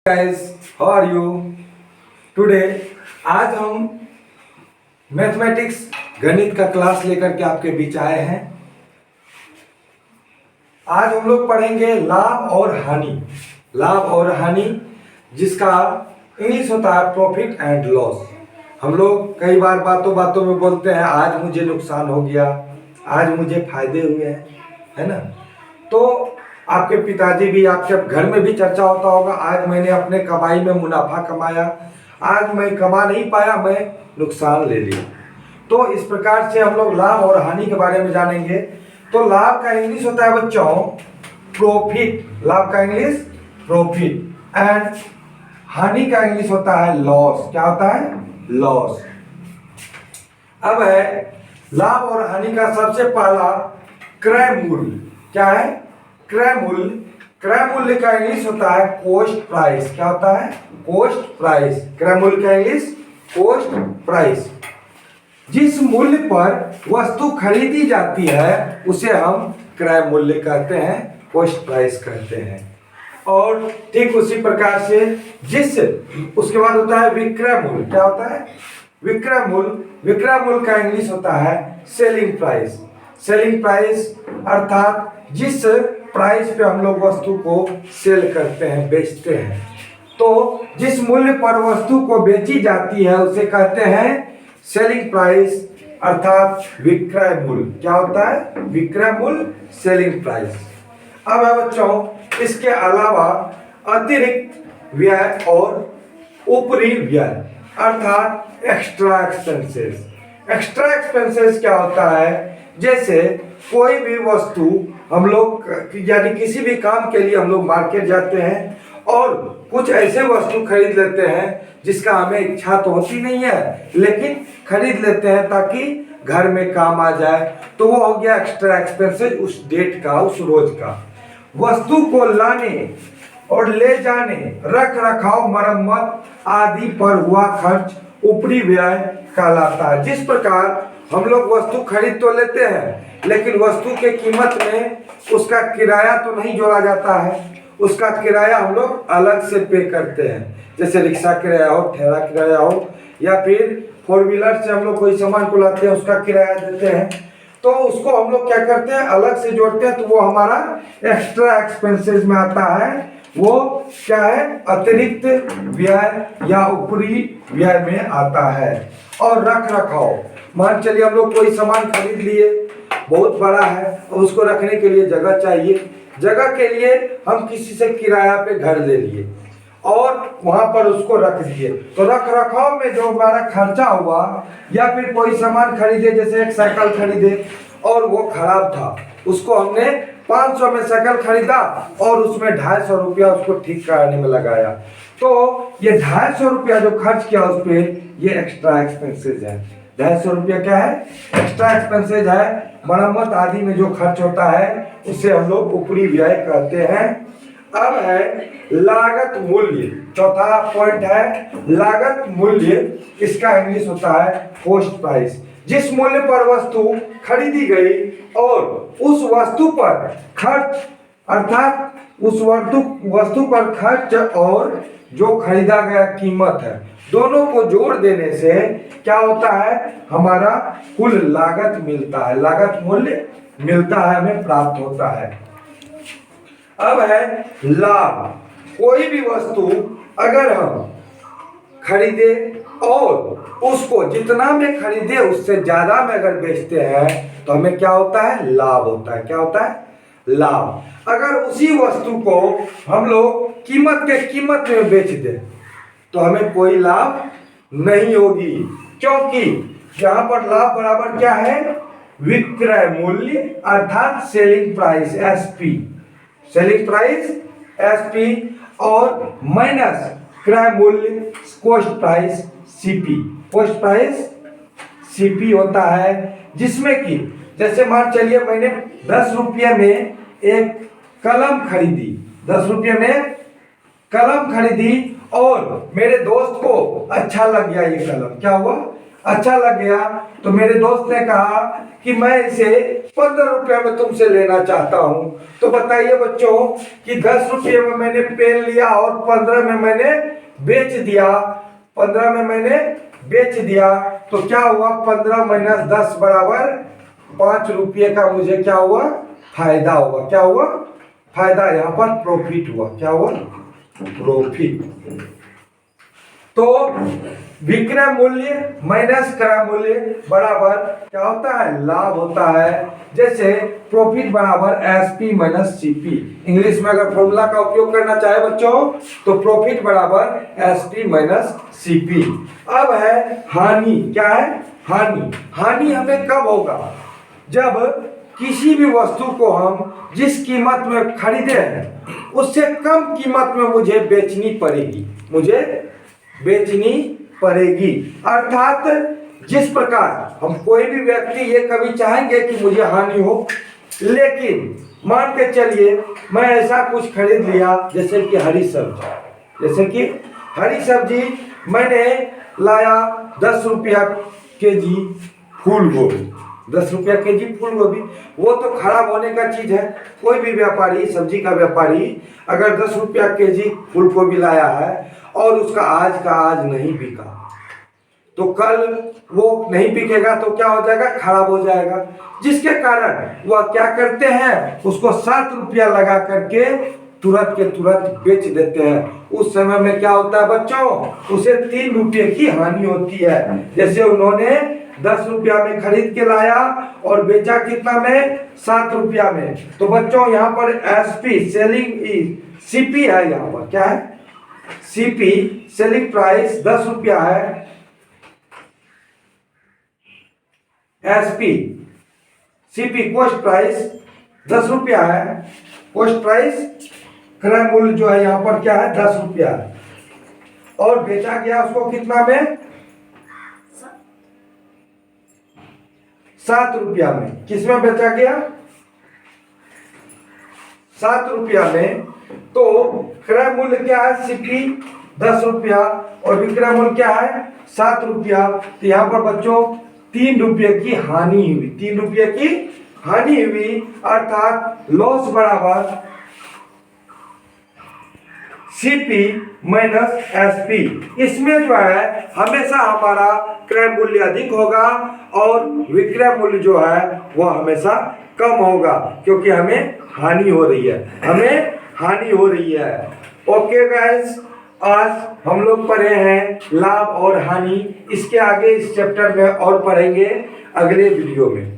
guys, how are you? Today आज हम mathematics गणित का क्लास लेकर के आपके बीच आए हैं। आज हम लोग पढ़ेंगे लाभ और हानि। लाभ और हानि जिसका इंग्लिश होता है प्रॉफिट एंड लॉस। हम लोग कई बार बातों बातों में बोलते हैं आज मुझे नुकसान हो गया, आज मुझे फायदे हुए हैं, है ना। तो आपके पिताजी भी, आपके घर में भी चर्चा होता होगा आज मैंने अपने कमाई में मुनाफा कमाया, आज मैं कमा नहीं पाया, मैं नुकसान ले लिया। तो इस प्रकार से हम लोग लाभ और हानि के बारे में जानेंगे। तो लाभ का इंग्लिश होता है बच्चों प्रॉफिट, लाभ का इंग्लिश प्रॉफिट एंड हानि का इंग्लिश होता है लॉस। क्या होता है? लॉस। अब है लाभ और हानि का सबसे पहला क्रय मूल्य। क्या है? क्रय मूल्य। क्रय मूल्य का इंग्लिश होता है कॉस्ट प्राइस। क्या होता है? Cost price. क्रय मूल्य का इंग्लिश कॉस्ट प्राइस। जिस मूल्य पर वस्तु खरीदी जाती है उसे हम क्रय मूल्य कहते हैं, कॉस्ट प्राइस कहते हैं। और ठीक उसी प्रकार से उसके बाद होता है विक्रय मूल्य। क्या होता है? विक्रय मूल्य। विक्रय मूल्य का इंग्लिश होता है सेलिंग प्राइस। सेलिंग प्राइस अर्थात जिस प्राइस पे हम लोग वस्तु को सेल करते हैं, बेचते हैं। तो जिस मूल्य पर वस्तु को बेची जाती है उसे कहते हैं सेलिंग प्राइस अर्थात विक्रय मूल्य। क्या होता है? विक्रय मूल्य, सेलिंग प्राइस। अब है बच्चों इसके अलावा अतिरिक्त व्यय और ऊपरी व्यय अर्थात एक्स्ट्रा एक्सपेंसेस। एक्स्ट्रा एक्सपेंसेस क्या होता है? जैसे कोई भी वस्तु हम लोग यानी किसी भी काम के लिए हम लोग मार्केट जाते हैं और कुछ ऐसे वस्तु खरीद लेते हैं जिसका हमें इच्छा तो होती नहीं है, लेकिन खरीद लेते हैं ताकि घर में काम आ जाए। तो वो हो गया एक्स्ट्रा एक्सपेंसेस उस डेट का, उस रोज का। वस्तु को लाने और ले जाने, रख रखाव, मरम्मत आदि पर हुआ खर्च ऊपरी व्यय कहलाता है। जिस प्रकार हम लोग वस्तु खरीद तो लेते हैं लेकिन वस्तु के कीमत में उसका किराया तो नहीं जोड़ा जाता है, उसका किराया हम लोग अलग से पे करते हैं। जैसे रिक्शा किराया हो, ठेला किराया हो, या फिर फोर व्हीलर से हम लोग कोई सामान को लाते हैं उसका किराया देते हैं। तो उसको हम लोग क्या करते हैं? अलग से जोड़ते हैं। तो वो हमारा एक्स्ट्रा एक्सपेंसेस में आता है। वो क्या है? अतिरिक्त व्यय या ऊपरी व्यय में आता है। और रख रखाव, मान चलिए हम लोग कोई सामान खरीद लिए, बहुत बड़ा है और उसको रखने के लिए जगह चाहिए। जगह के लिए हम किसी से किराया पे घर ले लिए और वहां पर उसको रख दिए। तो रख रखाव में जो हमारा खर्चा हुआ, या फिर कोई सामान खरीदे, जैसे एक साइकिल खरीदे और वो खराब था, उसको हमने 500 में साइकिल खरीदा और उसमें 250 रुपया उसको ठीक कराने में लगाया। तो ये 250 रुपया जो खर्च किया उस पर, ये एक्स्ट्रा एक्सपेंसेस है। 250 रुपया क्या है? एक्स्ट्रा एक्सपेंसेज है। मरम्मत आदि में जो खर्च होता है उसे हम लोग ऊपरी व्यय कहते हैं। अब है लागत मूल्य। चौथा पॉइंट है लागत मूल्य। इसका इंग्लिश होता है कॉस्ट प्राइस। जिस मूल्य पर वस्तु खरीदी गई और उस वस्तु पर खर्च अर्थात उस वस्तु पर खर्च और जो खरीदा गया कीमत है, दोनों को जोड़ देने से क्या होता है? हमारा कुल लागत मिलता है, लागत मूल्य मिलता है, हमें प्राप्त होता है। अब है लाभ। कोई भी वस्तु अगर हम खरीदे और उसको जितना में खरीदे उससे ज्यादा में अगर बेचते हैं तो हमें क्या होता है? लाभ होता है। क्या होता है? लाभ। अगर उसी वस्तु को हम लोग कीमत में बेच दें तो हमें कोई लाभ नहीं होगी, क्योंकि यहाँ पर लाभ बराबर क्या है? विक्रय मूल्य अर्थात selling price SP. Selling price SP और माइनस क्रय मूल्य cost price CP. Cost price CP होता है, जिसमें कि जैसे मान चलिए मैंने 10 रुपये में एक कलम खरीदी, 10 रुपये में कलम खरीदी और मेरे दोस्त को अच्छा लग गया ये कलम। क्या हुआ? अच्छा लग गया तो मेरे दोस्त ने कहा कि मैं इसे 15 रुपये में तुमसे लेना चाहता हूँ। तो बताइए बच्चों कि 10 रुपये में मैंने पेन लिया और 15 में मैंने बेच दिया, 15 में मैंने बेच दिया, तो क्या हुआ? 15 माइनस 10 बराबर 5 रुपये का मुझे क्या हुआ? फायदा हुआ। क्या हुआ? फायदा। यहाँ पर प्रॉफिट हुआ। क्या हुआ? प्रॉफिट। तो विक्रय मूल्य माइनस क्रय मूल्य बराबर क्या होता है? लाभ होता है। जैसे प्रॉफिट बराबर एसपी माइनस सीपी। इंग्लिश में अगर फॉर्मूला का उपयोग करना चाहे बच्चों तो प्रॉफिट बराबर एसपी माइनस सीपी। अब है हानि। क्या है? हानि। हानि हमें कब होगा? जब किसी भी वस्तु को हम जिस कीमत में खरीदे हैं उससे कम कीमत में मुझे बेचनी पड़ेगी, मुझे बेचनी पड़ेगी। अर्थात जिस प्रकार हम कोई भी व्यक्ति ये कभी चाहेंगे कि मुझे हानि हो, लेकिन मान के चलिए मैं ऐसा कुछ खरीद लिया जैसे कि हरी सब्जी, जैसे कि हरी सब्जी मैंने लाया 10 रुपया केजी फूल गोभी, 10 रुपया केजी फूल गोभी। वो तो खराब होने का चीज है। कोई भी व्यापारी, सब्जी का व्यापारी अगर 10 रुपया केजी फूल गोभी लाया है और उसका आज का आज नहीं बिका तो कल वो नहीं बिकेगा तो क्या हो जाएगा? खराब हो जाएगा। जिसके कारण वह क्या करते हैं? उसको 7 रुपया लगा करके तुरंत के तुरंत बेच देते हैं। उस समय में क्या होता है बच्चों? उसे 3 रुपये की हानि होती है। जैसे उन्होंने 10 रुपया में खरीद के लाया और बेचा कितना में? 7 रुपया में। तो बच्चों यहाँ पर एसपी सेलिंग सीपी है। यहाँ पर क्या है? सीपी सेलिंग प्राइस 10 रुपया है। एसपी सीपी कॉस्ट प्राइस 10 रुपया है। कॉस्ट प्राइस क्रय मूल्य जो है यहाँ पर क्या है? 10 रुपया है। और बेचा गया उसको कितना में? 7 रुपया में। किसमें बेचा गया? 7 रुपया में। तो क्रय मूल्य क्या है? सीपी 10 रुपया और विक्रय मूल्य क्या है? 7 रुपया। तो यहाँ पर बच्चों 3 रुपये की हानि हुई, 3 रुपये की हानि हुई। अर्थात लॉस बराबर सीपी माइनस एसपी। इसमें जो है हमेशा हमारा क्रय मूल्य अधिक होगा और विक्रय मूल्य जो है वह हमेशा कम होगा, क्योंकि हमें हानि हो रही है, हमें हानि हो रही है। ओके गाइस, आज हम लोग पढ़े हैं लाभ और हानि। इसके आगे इस चैप्टर में और पढ़ेंगे अगले वीडियो में।